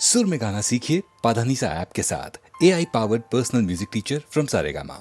सुर में गाना सीखिए पाधानीसा ऐप के साथ। AI powered personal music teacher from Saregama.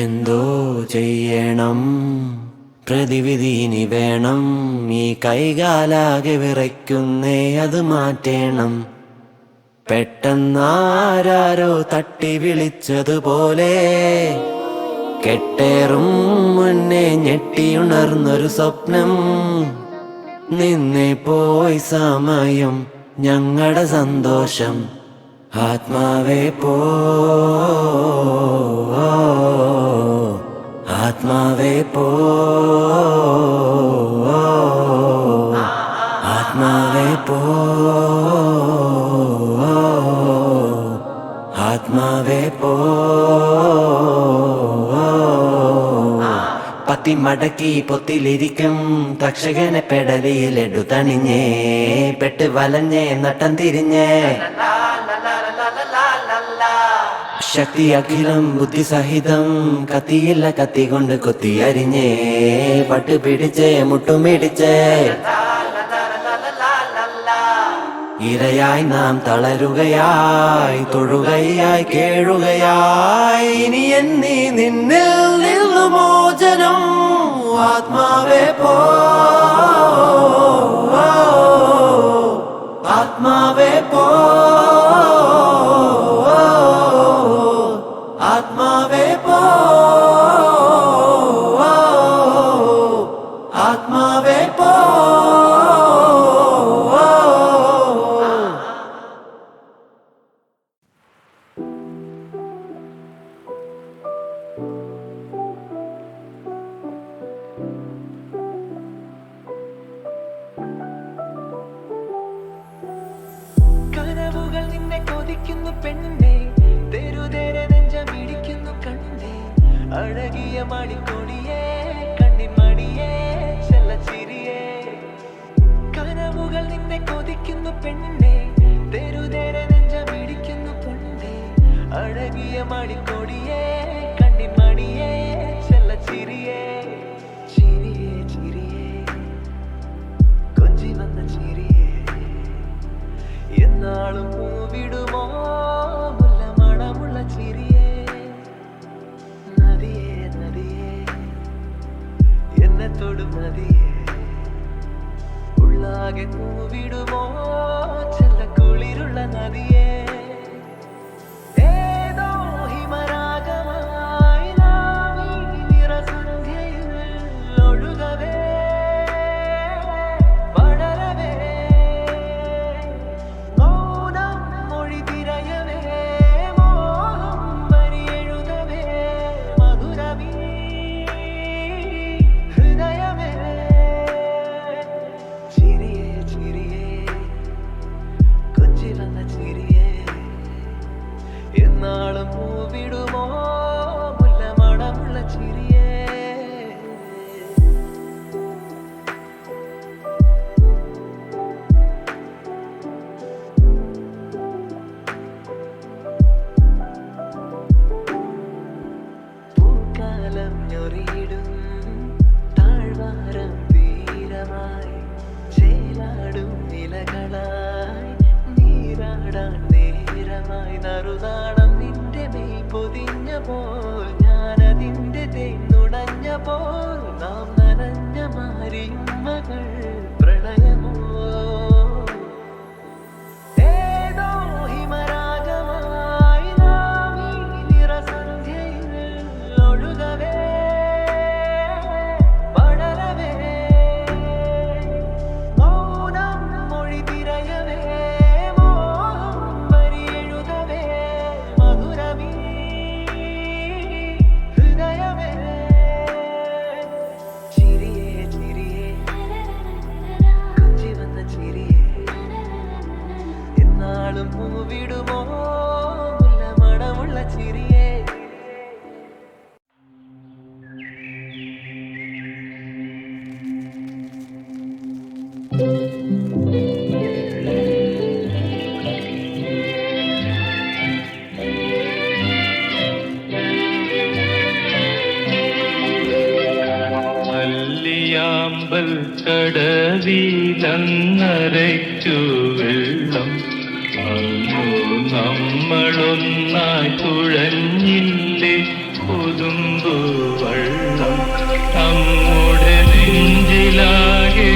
എന്തോ ചെയ്യണം, പ്രതിവിധി വേണം, ഈ കൈകാലാകെ വിറയ്ക്കുന്നേ, അത് മാറ്റേണം. പെട്ടെന്നാരോ തട്ടി വിളിച്ചതുപോലെ കെട്ടേറും മുന്നേ ഞെട്ടിയുണർന്നൊരു സ്വപ്നം. നിന്നെ പോയി സമയം ഞങ്ങളുടെ സന്തോഷം. ആത്മാവേ പോ, ആത്മാവേ പോ, ആത്മാവേ പോ, ആത്മാവേ പോ. പത്തി മടക്കി പൊത്തിലിരിക്കും തക്ഷകനെ പെടലിയിലെടു തണിഞ്ഞേ, പെട്ട് വലഞ്ഞേ നട്ടം തിരിഞ്ഞേ. ശക്തി അഖിലം ബുദ്ധി സഹിതം, കത്തിയില്ല കത്തി കൊണ്ട് കൊത്തി അരിഞ്ഞേ, പട്ടു പിടിച്ചേ മുട്ടുമിടിച്ചേ. ഇരയായി നാം തളരുകയായി, തൊഴുകയായി കേഴുകയായി. ഇനി എന്നീ നിന്നിൽ നിന്നു മോചനം. ആത്മാവേ പോ, ആത്മാവേ പോ, ആത്മാവേ പോ, ആത്മാവേ പോ. കനവുകൾ നിന്നെ കൊതിക്കുന്നു പെണ്ണേ, തെരുതേരെ നെഞ്ചമിടിക്കുന്നു കണ്ണേ. അഴകിയ മണിക്കൊടിയേ, കണ്ണിൻ മണിയേ, ചെല്ലച്ചിരിയേ. കനവുകൾ നിന്നെ കൊതിക്കുന്നു പെണ്ണേ, തെരുതേരെ നെഞ്ചമിടിക്കുന്നു കണ്ണേ. അഴകിയ മണിക്കൊടിയേ, കണ്ണിൻ മണിയേ, ചെല്ലച്ചിരിയേ. ചിരിയേ ചിരിയേ, കൊഞ്ചി വന്ന ചിരിയേ. എന്നാളും പൂവിടുമോ മുല്ല മണമുള്ള ചിരിയേ നദിയേ നദിയേ എന്നെ തൊടും നദിയേ ഉള്ളാകെ പൂവിടുമോ ചെല്ല കുളിരുള്ള നദിയേ ഏതോ ഹിമരാഗമായി നാം ഈ നിറസന്ധ്യയിൽ ഒഴുകവേ പടരവേ മൗനം മൊഴി തിരയവേ മോഹം വരിയെഴുതവേ മധുരമീ ഹൃദയമേ ചിരിയേ ചിരിയേ കൊച്ചി വന്ന ചിരിയേ എന്നാളും പൂവിടുമോ മുല്ല മണമുള്ള ചിരിയേ പൂക്കാലം ഞൊറിയിടും താഴ്വാരം തീരമായി ചേലാടും നിലകളായി നീരാടാൻ നേരമായി നറുനാണം നിന്റെ മെയ് പൊതിഞ്ഞപ്പോൾ ഞാനതിന്റെ തേന്നുടഞ്ഞപ്പോൾ നാം നനഞ്ഞ മാരിയുമ്മകൾ പ്രണയമോ ഏതോ ഹിമരാഗമായി നാം ഈ നിറസന്ധ്യയിൽ ഒഴുകവേ പടരവേ മൗനം മൊഴി തിരയവേ മോഹം വരിയെഴുതവേ മധുരമീ ഹൃദയമേ ചിരിയേ ചിരിയേ കൊച്ചി വന്ന ചിരിയേ എന്നാളും പൂവിടുമോ മുല്ല മണമുള്ള ചിരിയേ മല്ലിയാമ്പൽ കടവിലങ്ങരയ്ക്കു വെള്ളം അന്നു നമ്മളൊന്നായി തുഴഞ്ഞില്ലേ പുതുമ്പു വള്ളം നമ്മുടെ നെഞ്ചിലാകെ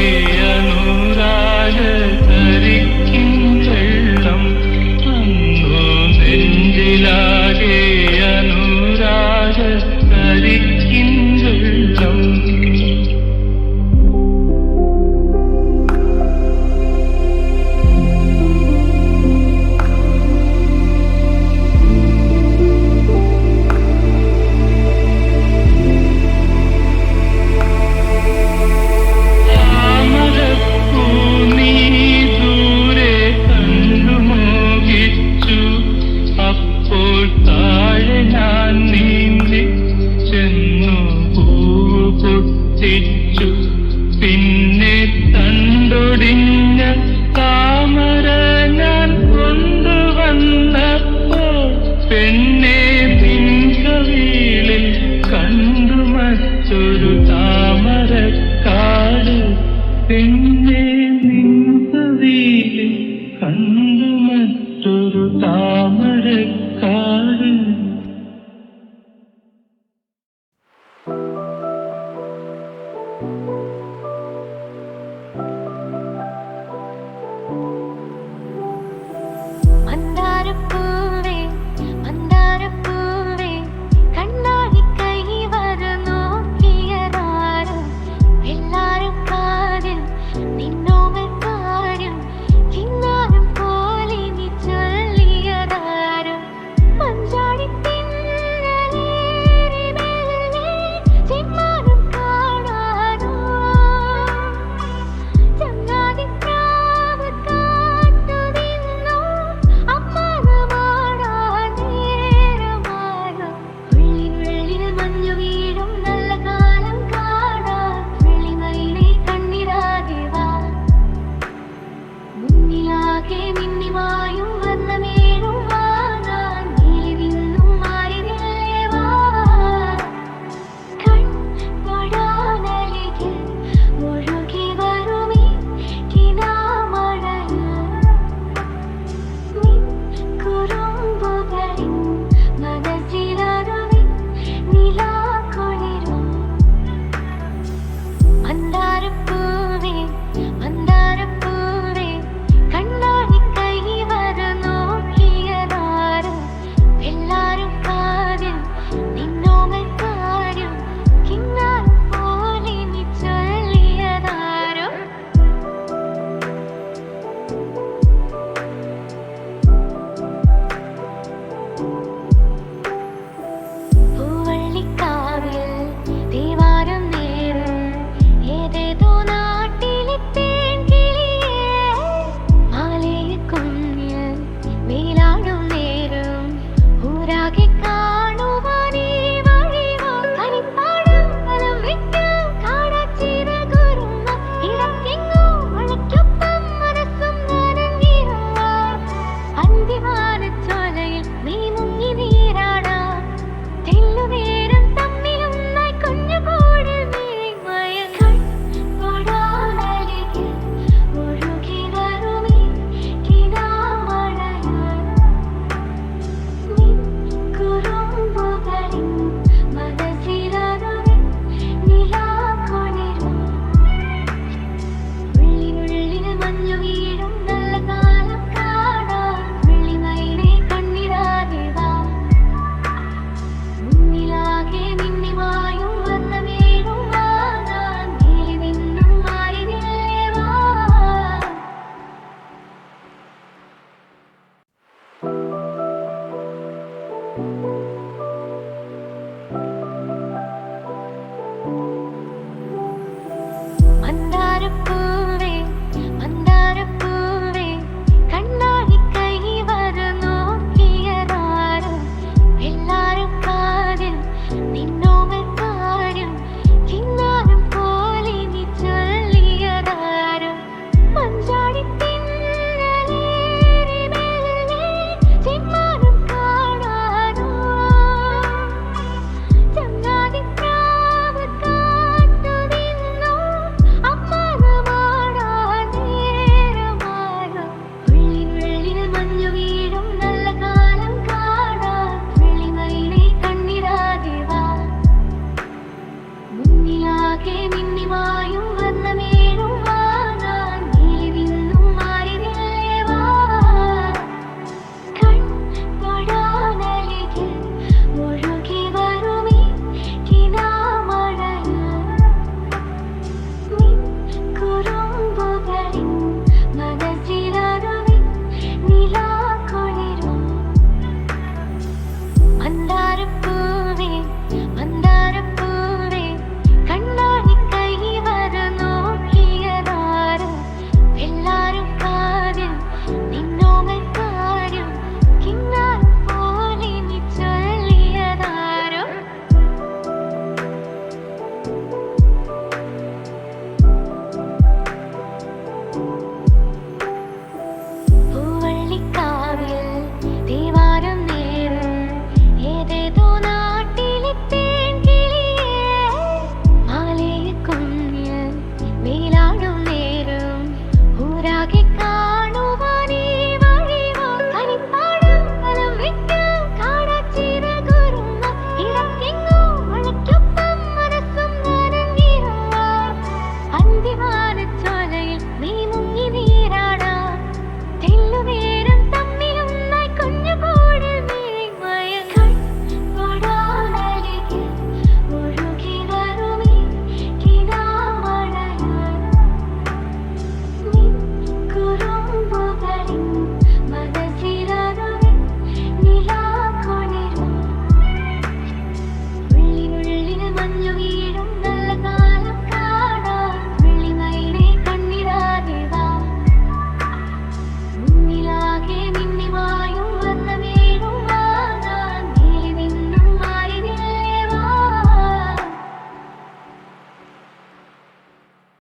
അനുരാഗ കരിക്കും വെള്ളം അന്നു നെഞ്ചിലാകെ അനുരാഗ കരിക്കും വെള്ളം പിന്നെ തണ്ടൊടിഞ്ഞ താമര ഞാൻ കൊണ്ടുവന്നപ്പോൾ പെണ്ണെ നിൻകവിളിൽ കണ്ടു മറ്റൊരു താമരക്കാട് പെണ്ണെ നിൻകവിളിൽ കണ്ടു മറ്റൊരു താമരക്കാട് മന്ദാരപ്പൂവേ മന്ദാരപ്പൂവേ കണ്ണാടി കൈ വര നോക്കിയതാരും എല്ലാരും കാതിൽ നിന്നോമൽ കാര്യം ചിന്നാരം പോലെ നീ ചൊല്ലിയതാരും മഞ്ചാടി തിന്നലേറി മെല്ലെ ചിമ്മാനം കാണാനോ ചങ്ങാതി പ്രാവ് കാത്തു നിന്നോ അമ്മാനമാടാൻ നേരമായോ ഉള്ളിനുള്ളിൽ മഞ്ഞു വീഴും നല്ല കാലം കാണാൻ വെള്ളിമയിലെ കണ്ണിരാകെ വാ മുന്നിലാകെ മിന്നിമായും വർണ്ണമേഴും വാങ്ങാൻ നീലി നിന്നും മാറിനില്ലേ വാ കൺതൊടാനരികിൽ ഒഴുകി വരുമീ കിനാമഴയാ കടലാകെ